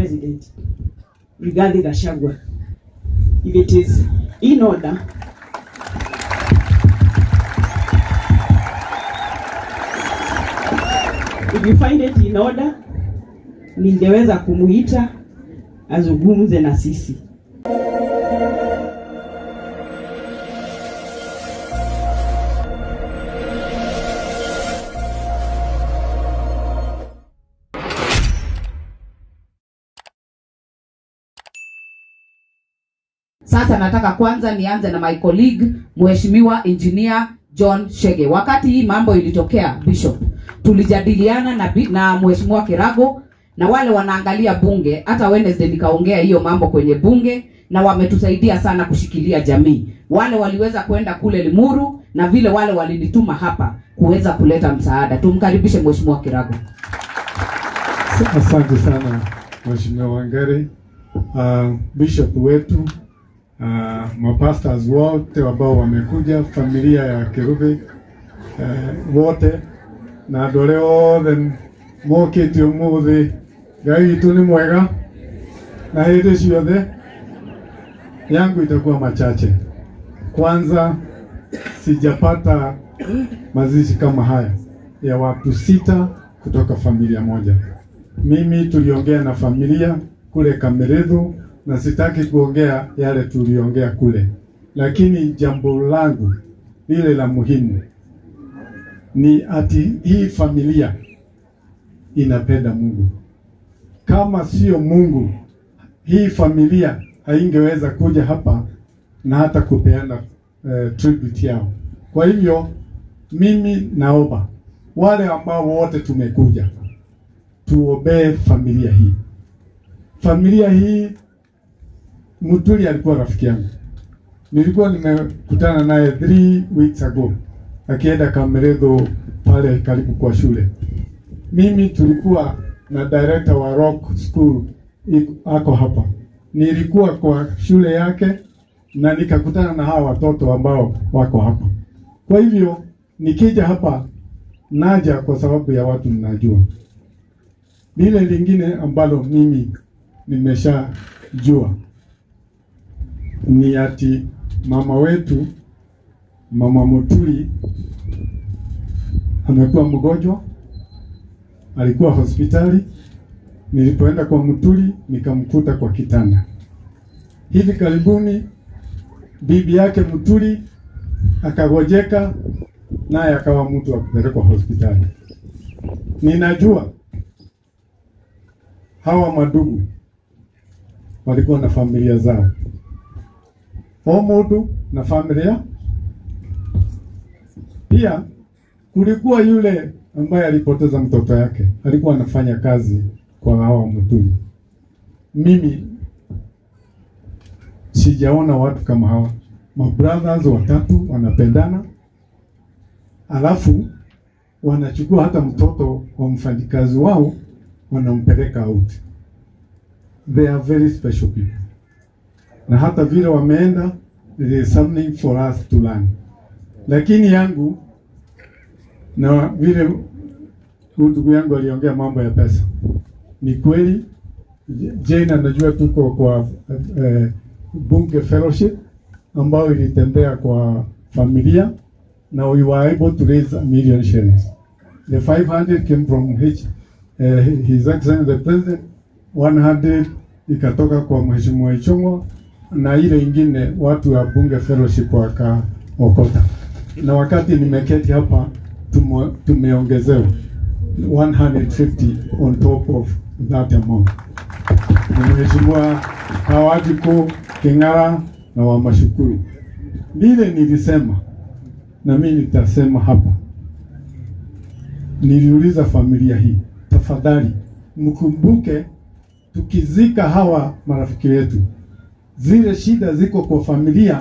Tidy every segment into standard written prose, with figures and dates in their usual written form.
President, Rigathi Gachagua. If it is in order, if you find it in order, ningeweza kumuita azungumze na sisi. Sasa nataka kwanza nianze na my colleague Mheshimiwa Engineer John Shege. Wakati hii mambo ilitokea, Bishop, tulijadiliana na Mheshimiwa Kirago na wale wanaangalia bunge. Hata Wednesday nikaongea hiyo mambo kwenye bunge na wametusaidia sana kushikilia jamii. Wale waliweza kwenda kule Limuru na vile wale walinituma hapa kuweza kuleta msaada. Tumkaribishe Mheshimiwa Kirago. Asante sana Mheshimiwa Wangari, Bishop wetu, mapastors wote ambao wamekuja, familia ya Kerubi wote na dole othe mokete umuthi. Ngai itu ni mwega na hili ciothe yangu itakuwa machache. Kwanza, sijapata mazishi kama haya ya watu 6 kutoka familia moja. Mimi tuliongea na familia kule Kamerethu na sitaki kuongea yale tuliongea kule, lakini jambo langu lile la muhimu ni ati hii familia inapenda Mungu. Kama sio Mungu, hii familia haingeweza kuja hapa na hata kupeana tribute yao. Kwa hivyo mimi naomba wale ambao wote tumekuja tuombee familia hii. Familia hii, Muturi alikuwa rafiki yangu. Nilikuwa nimekutana naye 3 weeks ago akienda Kamerethu pale karibu kwa shule. Mimi tulikuwa na director wa Rock School ako hapa. Nilikuwa kwa shule yake na nikakutana na hawa watoto ambao wako hapa. Kwa hivyo nikija hapa naja kwa sababu ya watu ninajua. Lile lingine ambalo mimi nimeshajua ni ati mama wetu, Mama Muturi, amekuwa mgonjwa, alikuwa hospitali. Nilipoenda kwa Muturi nikamkuta kwa kitanda. Hivi karibuni bibi yake Muturi akagojeka naye akawa mtu akapelekwa hospitali. Ninajua hawa madugu walikuwa na familia zao. Omudu na familia. Pia kulikuwa yule ambaye alipoteza mtoto yake. Alikuwa anafanya kazi kwa hawa Muturi. Mimi sijaona watu kama hawa. Mabrothers watatu wanapendana, alafu wanachukua hata mtoto wa mfanyikazi wao wanampeleka out. They are very special people. Na hata vile wameenda, there is something for us to learn. Lakini yangu, na vile ndugu yangu aliongea mambo ya pesa, ni kweli. Jane anajua tuko kwa bunge fellowship ambao ilitembea kwa familia, na we were able to raise 1 million shillings. The 500 came from His Excellency the President, 100 ikatoka kwa Mheshimiwa Ichung'wa, na ile ingine watu wa bunge fellowship wakaokota. Na wakati nimeketi hapa tumeongezewa 150 on top of that amount. Mheshimiwa Hawajiko King'ara na wa Mashukuru. Vile nilisema na mimi nitasema hapa. Niliuliza familia hii, tafadhali mkumbuke tukizika hawa marafiki wetu, zile shida ziko kwa familia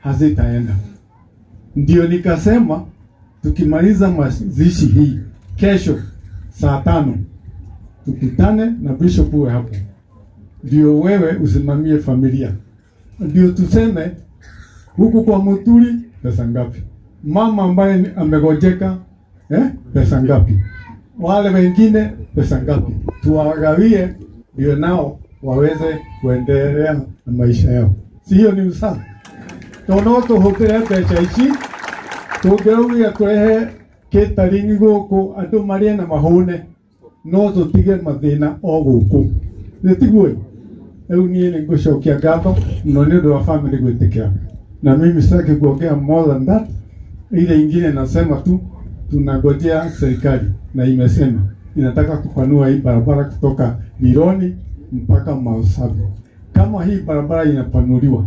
hazitaenda. Ndio nikasema tukimaliza mazishi hii kesho saa 5 tukutane na Bishop uwe hapo. Ndio wewe usimamie familia. Ndio tuseme huku kwa Muturi pesa ngapi? Mama ambaye amegojeka pesa ngapi? Wale wengine pesa ngapi? Tuwagawie ndio nao waweze kuendelea na maisha yao. Si hiyo ni usawa? Tonoto hokera pecha ici tugeugia twehe kitaringi guku andu maria na mahune no tutige mathina o guku nitiguo eu nie ni ngucokia ngatho no ni ndo wa family gwitikia na mimi sitaki kuongea more than that. Ile ingine nasema tu tunangojea serikali na imesema inataka kupanua hii barabara kutoka Mironi mpaka Mausabi. Kama hii barabara inapanuliwa,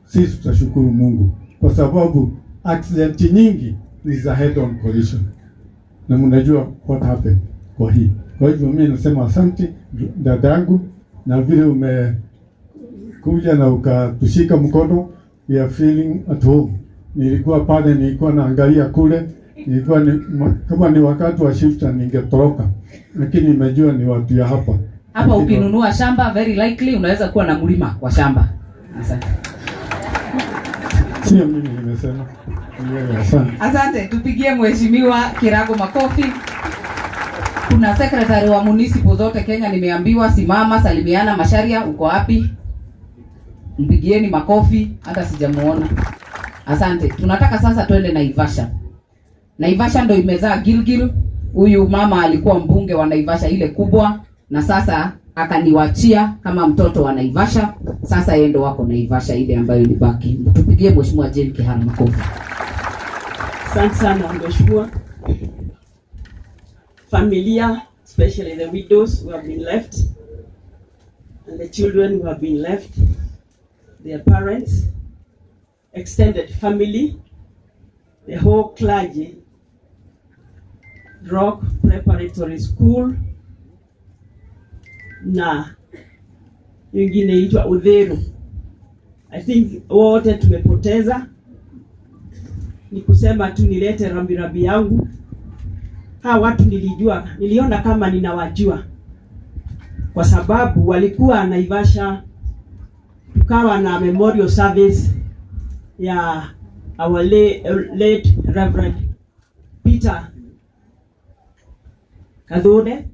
sisi tutashukuru Mungu kwa sababu accident nyingi ni za head on collision. Na mnajua what happened kwa hii. Kwa hivyo mimi nasema asante dadangu na vile umekuja na ukatushika mkono, we are feeling at home. Nilikuwa pale, nilikuwa naangalia kule, nilikuwa kama ni wakati wa shift ningetoroka, lakini nimejua ni watu ya hapa. Hapa ukinunua shamba very likely unaweza kuwa na mlima wa shamba. Asante. Sio mimi nimesema. Asante. Asante, tupigie mheshimiwa Kirago makofi. Kuna secretary wa municipal zote Kenya nimeambiwa simama salimiana. Masharia uko wapi? Mpigieni makofi, hata sijamuona. Asante. Tunataka sasa twende Naivasha. Naivasha ndo imezaa Gilgil. Huyu mama alikuwa mbunge wa Naivasha ile kubwa na sasa akaniwachia kama mtoto wa Naivasha. Sasa yeye ndo wako Naivasha ile ambayo ilibaki. Tupigie mheshimiwa Jane Kihara makofi. Asante sana mheshimiwa. Familia, especially the widows who have been left and the children who have been left, their parents, extended family, the whole clergy, Rock Preparatory School, na wengine itwa Udheru. I think wote tumepoteza. Ni kusema tu nilete rambirambi yangu. Hawa watu niliona kama ninawajua. Kwa sababu walikuwa Naivasha, tukawa na memorial service ya our late Reverend Peter Kadhode,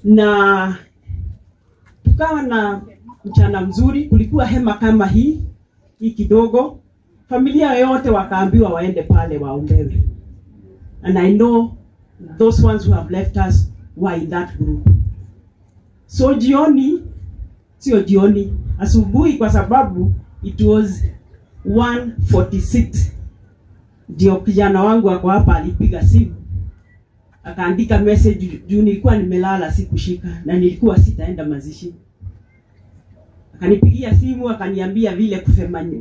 na tukawa na mchana mzuri. Kulikuwa hema kama hii kidogo, familia yote wakaambiwa waende pale waombewe. And I know those ones who have left us were in that group. So sio jioni, asubuhi, kwa sababu it was 1:46 ndio kijana wangu wako hapa alipiga simu akaandika message juu nilikuwa nimelala sikushika na nilikuwa sitaenda mazishi. Akanipigia simu akaniambia vile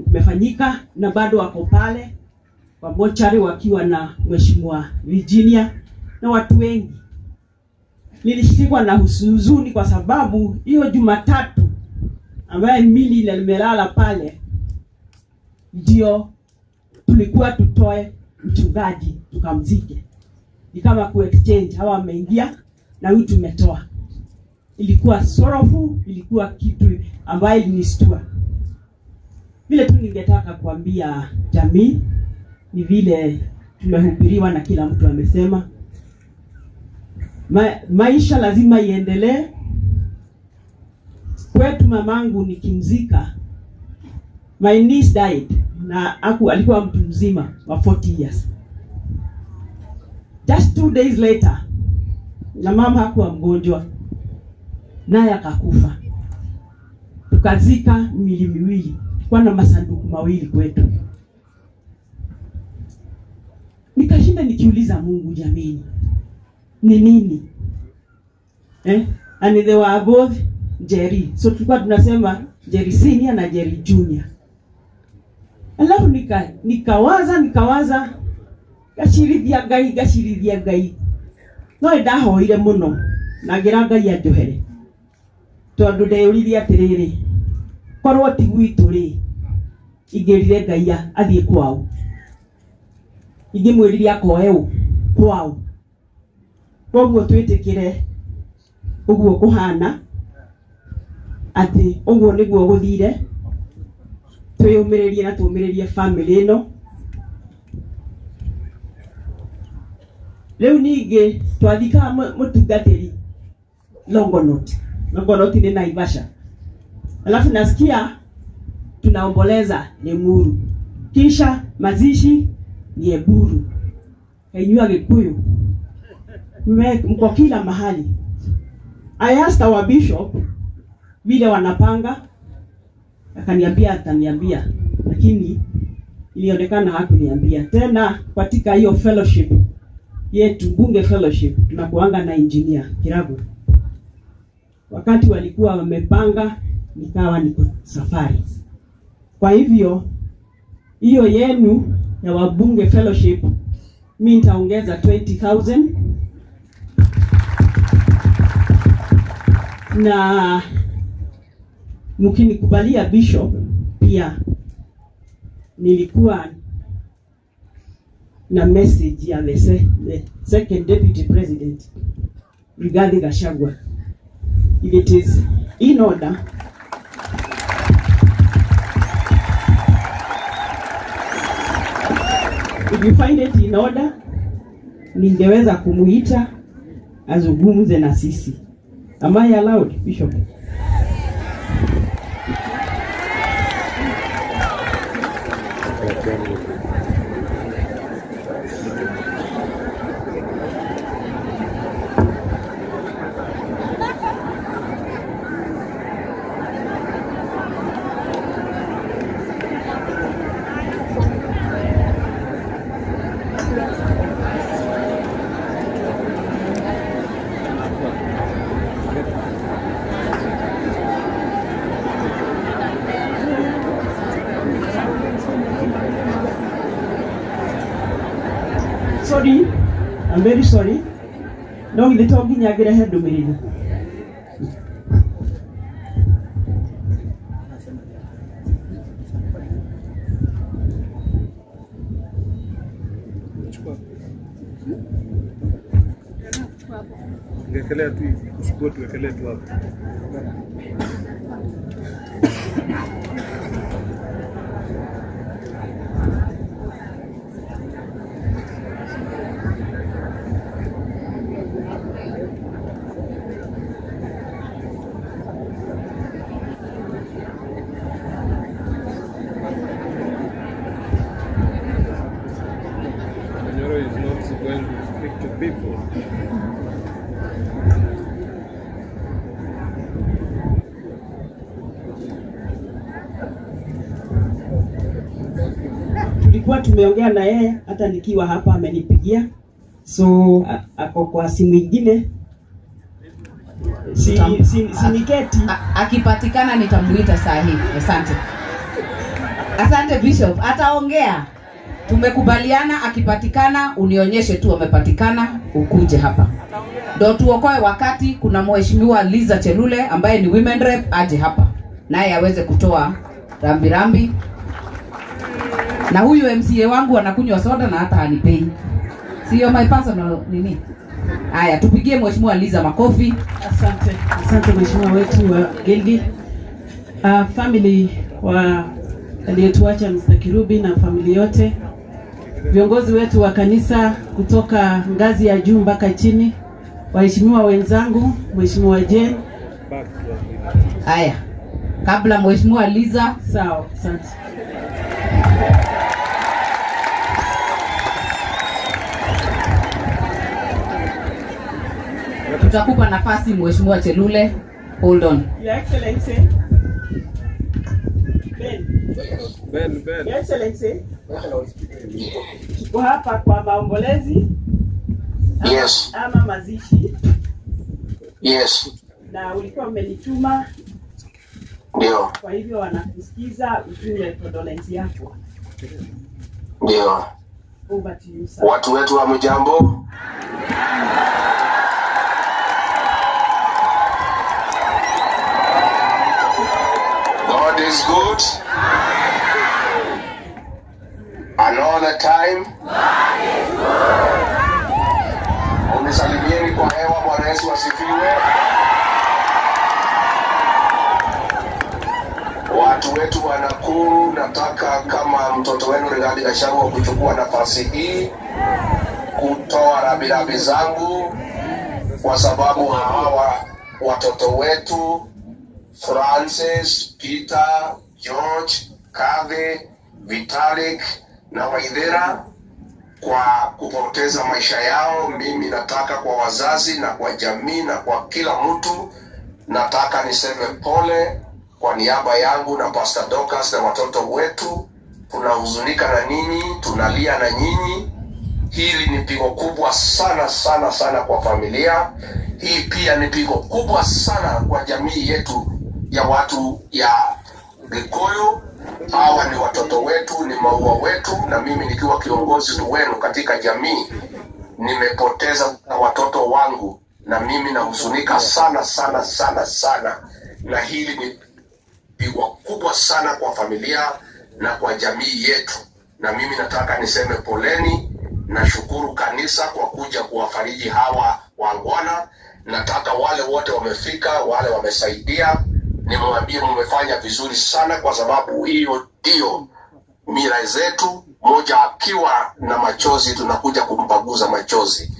kumefanyika na bado wako pale kwa mochari wakiwa na mheshimiwa Virginia na watu wengi. Nilishikwa na huzuni kwa sababu hiyo Jumatatu ambaye mili ile nimelala pale ndio tulikuwa tutoe mchungaji tukamzike. Ni kama ku-exchange, hawa wameingia na huyu tumetoa. Ilikuwa sorrowful, ilikuwa kitu ambaye ilinistua. Vile tu ningetaka kuambia jamii ni vile tumehubiriwa na kila mtu amesema maisha lazima iendelee. Kwetu mamangu nikimzika, my niece died na alikuwa mtu mzima wa 40 years. Just 2 days later na mama hakuwa mgonjwa naye akakufa. Tukazika mili miwili, kwa na masanduku mawili kwetu. Nikashinda nikiuliza Mungu, jamini ni nini? And they were both Jerry. So tulikuwa tunasema Jerry Senior na Jerry Junior. Alafu nikawaza gashirithia Ngai. No ndahoire muno na ngira Ngai anjohere. Tondu ndeyuririe atiriri, korwo ti gwitu ri ingirire Ngai athie kwao. Ingimwiririe akoe kwao. Koguo twitikire uguo kuhana ati uguo niguo guthire. Twiyumiririe na tumiririe family ino. Leo ninge twathika mutungatiri Longonot Nongoroti ni Naivasha. Alafu nasikia tunaomboleza Lemuru. Kisha mazishi ni Eburu. Kainyua Gikuyu. Mko kila mahali. I asked our bishop vile wanapanga, akaniambia ataniambia, lakini ilionekana hakuniambia. Tena katika hiyo fellowship yetu, bunge fellowship, tunakuanga na engineer Kiragu. Wakati walikuwa wamepanga, nikawa niko safari. Kwa hivyo hiyo yenu ya wabunge fellowship mimi nitaongeza 20,000 na mkinikubalia bishop pia nilikuwa na message ya the second deputy president Rigathi Gachagua. If it is in order, if you find it in order, ningeweza kumuita azungumze na sisi. Am I allowed, Bishop? Sorry, I'm very sorry. No, the talking nyagire head domiridi. Ngekelea tu sport, ngekelea tu hapo. Is not going to speak to people. Tulikuwa tumeongea na yeye hata nikiwa hapa amenipigia. So ako kwa simu nyingine. Niketi. Akipatikana nitamuita saa hii. Asante. Asante Bishop. Ataongea. Tumekubaliana akipatikana unionyeshe tu amepatikana ukuje hapa. Ndio tuokoe wakati. Kuna mheshimiwa Liza Chelule ambaye ni women rep aje hapa. Naye aweze kutoa rambirambi. Na huyu MCA wangu anakunywa soda na hata hanipei. Sio my personal nini? Haya, tupigie mheshimiwa Liza makofi. Asante. Asante mheshimiwa wetu wa Gilgil. Family wa aliyetuacha Mr. Kirubi na family yote. Viongozi wetu wa kanisa kutoka ngazi ya juu mpaka chini, waheshimiwa wenzangu, mheshimiwa Jane. Haya. Kabla mheshimiwa Liza, sawa, asante. Tutakupa nafasi mheshimiwa Chelule. Hold on. Your Excellency. Ben. Your Excellency. Tuko hapa kwa maombolezi. Yes. Ama mazishi. Yes. Na ulikuwa umenituma. Ndio. Kwa hivyo wanakusikiza ujue condolence yako. Ndio. Over to you, sir. Watu wetu wa mjambo. God is good. And all the time. God is good. Unisalimieni kwa hewa. Bwana Yesu asifiwe. Watu wetu wa Nakuru, nataka kama mtoto wenu Rigathi Gachagua kuchukua nafasi hii kutoa rambirambi zangu kwa sababu hawa watoto wetu Francis, Peter, George, Kave, Vitalik na Waithera kwa kupoteza maisha yao. Mimi nataka kwa wazazi na kwa jamii na kwa kila mtu, nataka niseme pole kwa niaba yangu na Pastor Dorcas na watoto wetu. Tunahuzunika na ninyi, tunalia na nyinyi. Hili ni pigo kubwa sana sana sana kwa familia. Hii pia ni pigo kubwa sana kwa jamii yetu ya watu ya Gikuyu. Hawa ni watoto wetu, ni maua wetu, na mimi nikiwa kiongozi wenu katika jamii nimepoteza watoto wangu, na mimi nahuzunika sana sana sana sana. Na hili ni pigo kubwa sana kwa familia na kwa jamii yetu, na mimi nataka niseme poleni. Nashukuru kanisa kwa kuja kuwafariji hawa wangwana. Nataka wale wote wamefika, wale wamesaidia, nimwambie mmefanya vizuri sana, kwa sababu hiyo ndio mila zetu. Moja akiwa na machozi tunakuja kumpaguza machozi.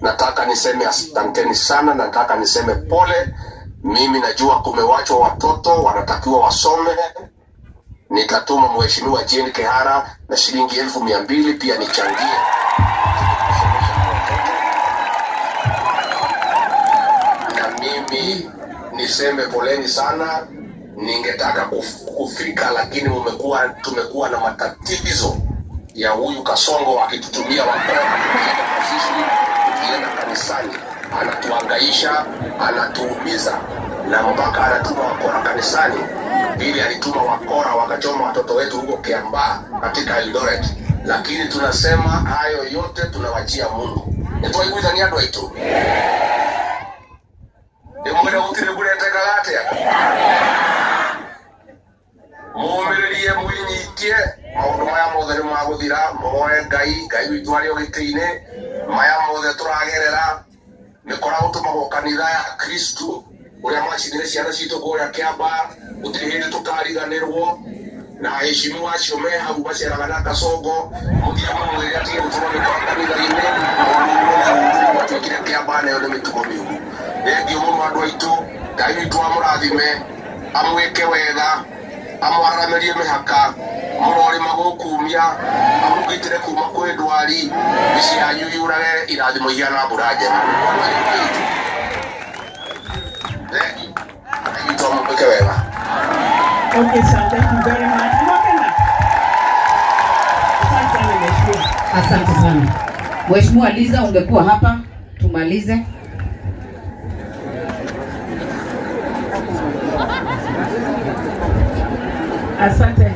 Nataka niseme asanteni sana, nataka niseme pole. Mimi najua kumewachwa watoto wanatakiwa wasome. Nitatuma Mheshimiwa Jane Kehara na shilingi 200,000 pia nichangie. Na mimi niseme poleni sana. Ningetaka kufika, lakini tumekuwa na matatizo ya huyu Kasongo akitutumia wakora tukienda kanisani. Anatuhangaisha, anatuumiza, na mpaka anatuma wakora kanisani. Ili alituma wakora wakachoma watoto wetu huko Kiambaa katika Eldoret. Lakini tunasema hayo yote tunawachia Mungu. Ndio iguza ni adwa itu. Ndio mwenda utire bulete galate ya. Muumiririe mwinyitie maundu maya mothe ni maguthira, moe Ngai witu ari ogitine, maya mothe turagerera nikora utumago kanitha ya Kristo uria macinire ciana citu kuria Kiambaa, utiri hindi tukariganirwo na heshimu acio me hau baceraga na Kasongo. Muthia mwire atige gutuma nikora kanitha-ini watwikire Kiambaa nayo ni mitugo miugu. Thengio muno andu aitu, Ngai witu amurathime, amwike wega, amwaramerie mihaka, murori magukumia, amugitire kuma kwi ndwari, ici yanyu yurage irathimo ihana mbura njega. Okay, sir, thank you very much. Asante sana. Mheshimiwa Liza, ungekuwa hapa tumalize. Asante.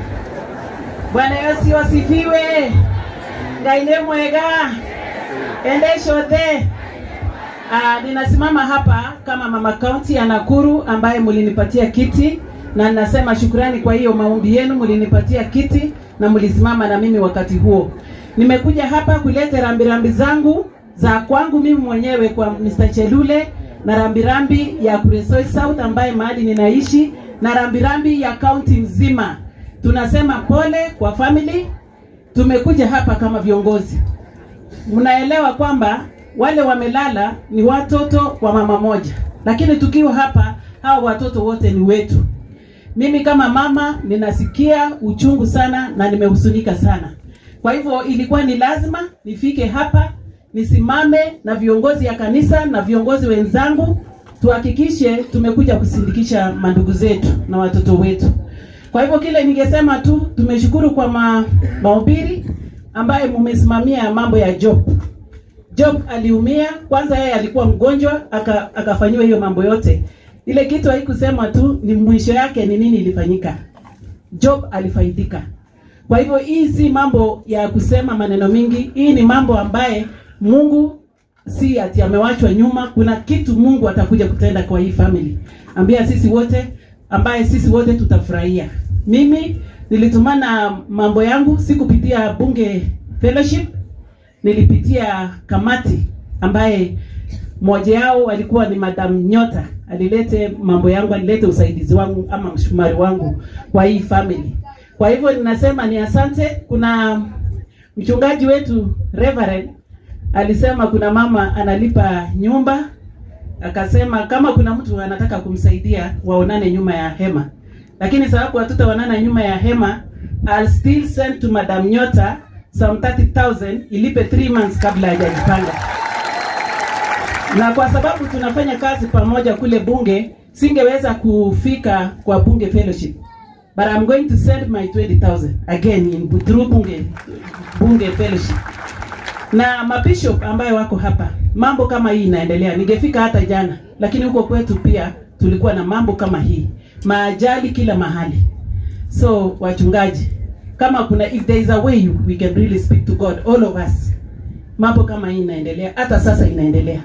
Bwana Yesu asifiwe. Ngai mwega. Endesho the. Ninasimama hapa kama mama county ya Nakuru ambaye mlinipatia kiti, na ninasema shukrani kwa hiyo maombi yenu, mlinipatia kiti na mlisimama na mimi wakati huo. Nimekuja hapa kuleta rambirambi zangu za kwangu mimi mwenyewe kwa Mr. Chelule, na rambirambi ya Kuresoi South ambaye mahali ninaishi, na rambirambi ya county mzima. Tunasema pole kwa family. Tumekuja hapa kama viongozi. Mnaelewa kwamba wale wamelala ni watoto wa mama moja, lakini tukiwa hapa hao watoto wote ni wetu. Mimi kama mama ninasikia uchungu sana na nimehuzunika sana. Kwa hivyo ilikuwa ni lazima nifike hapa, nisimame na viongozi ya kanisa na viongozi wenzangu, tuhakikishe tumekuja kusindikisha mandugu zetu na watoto wetu. Kwa hivyo kile ningesema tu, tumeshukuru kwa mahubiri ambaye mumesimamia mambo ya Job. Job aliumia, kwanza yeye alikuwa mgonjwa, akafanywa hiyo mambo yote. Ile kitu haikusema tu ni mwisho yake ni nini ilifanyika. Job alifaidika. Kwa hivyo hii si mambo ya kusema maneno mingi, hii ni mambo ambaye Mungu si ati amewachwa nyuma. Kuna kitu Mungu atakuja kutenda kwa hii family. Ambia sisi wote, ambaye sisi wote tutafurahia. Mimi nilitumana mambo yangu, sikupitia bunge fellowship, nilipitia kamati ambaye mmoja yao alikuwa ni Madam Nyota. Alilete mambo yangu, alilete usaidizi wangu ama mshumari wangu kwa hii family. Kwa hivyo ninasema ni asante. Kuna mchungaji wetu Reverend alisema kuna mama analipa nyumba akasema kama kuna mtu anataka kumsaidia waonane nyuma ya hema, lakini sababu hatutaonana nyuma ya hema, I'll still send to Madam Nyota some 30,000 ilipe 3 months kabla hajajipanga. Na kwa sababu tunafanya kazi pamoja kule bunge, singeweza kufika kwa bunge fellowship, but I'm going to send my 20,000 again in through bunge fellowship. Na mabishop ambayo wako hapa, mambo kama hii inaendelea. Ningefika hata jana, lakini huko kwetu pia tulikuwa na mambo kama hii, maajali kila mahali. So wachungaji, kama kuna, if there is a way we can really speak to God, all of us, mambo kama hii inaendelea, hata sasa inaendelea.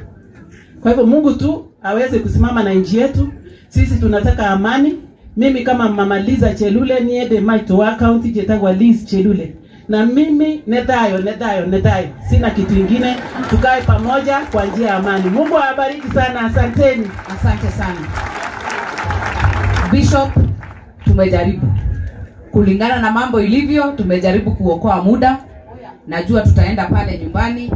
Kwa hivyo Mungu tu aweze kusimama na nchi yetu. Sisi tunataka amani. Mimi kama Mama Liza Chelule niende Maitoa County jetagwa Liz Chelule. Na mimi nedayo. Sina kitu kingine. Tukae pamoja kwa njia ya amani. Mungu awabariki sana. Asanteni. Asante sana. Bishop, tumejaribu. Kulingana na mambo ilivyo, tumejaribu kuokoa muda. Najua tutaenda pale nyumbani.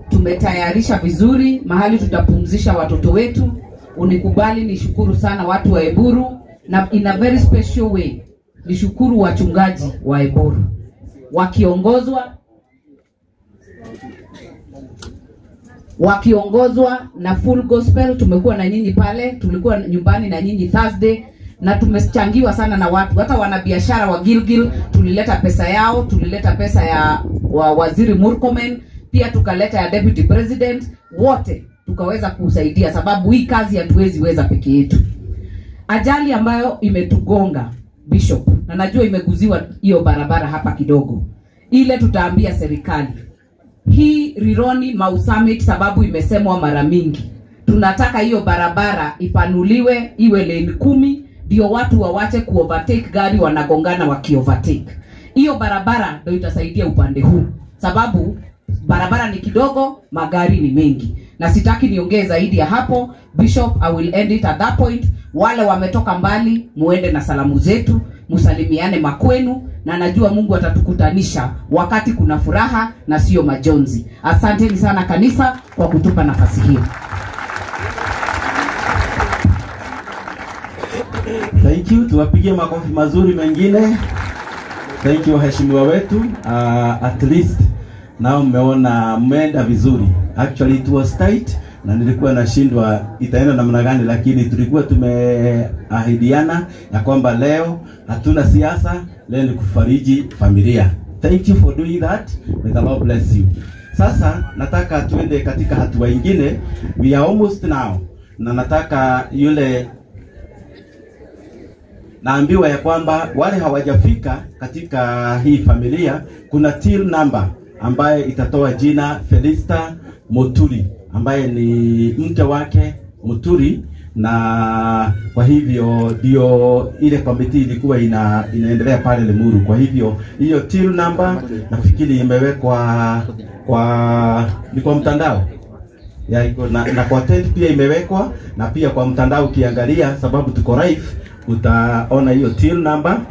Tumetayarisha vizuri mahali tutapumzisha watoto wetu. Unikubali nishukuru sana watu wa Eburu, na in a very special way nishukuru wachungaji wa Eburu wakiongozwa na Full Gospel. Tumekuwa na nyinyi pale, tulikuwa nyumbani na nyinyi Thursday, na tumechangiwa sana na watu, hata wanabiashara wa Gilgil tulileta pesa yao, tulileta pesa ya Waziri Murkomen, pia tukaleta ya Deputy President, wote tukaweza kusaidia, sababu hii kazi hatuwezi weza peke yetu. Ajali ambayo imetugonga Bishop, na najua imeguziwa hiyo barabara hapa kidogo, ile tutaambia serikali hii Rironi Mau Summit, sababu imesemwa mara mingi, tunataka hiyo barabara ipanuliwe iwe lane 10, ndio watu wawache kuovertake gari wanagongana wakiovertake. Hiyo barabara ndio itasaidia upande huu, sababu barabara ni kidogo, magari ni mengi. Na sitaki niongee zaidi ya hapo. Bishop, I will end it at that point. Wale wametoka mbali, muende na salamu zetu, musalimiane makwenu, na najua Mungu atatukutanisha wakati kuna furaha na sio majonzi. Asanteni sana kanisa kwa kutupa nafasi hiyo. Thank you. Tuwapigie makofi mazuri mengine. Thank you waheshimiwa wetu. At least nao mmeona mmeenda vizuri. Actually it was tight na nilikuwa nashindwa itaenda namna gani, lakini tulikuwa tumeahidiana ya kwamba leo hatuna siasa, leo ni kufariji familia. Thank you for doing that. May the Lord bless you. Sasa nataka tuende katika hatua nyingine. We are almost now. Na nataka yule naambiwa ya kwamba wale hawajafika katika hii familia, kuna till number ambaye itatoa jina Felista Moturi, ambaye ni mke wake Moturi, na kwa hivyo ndio ile committee ilikuwa inaendelea pale Limuru. Kwa hivyo hiyo till number nafikiri imewekwa kwa mtandao ya iko na kwa tent pia imewekwa, na pia kwa mtandao ukiangalia, sababu tuko live, utaona hiyo till number.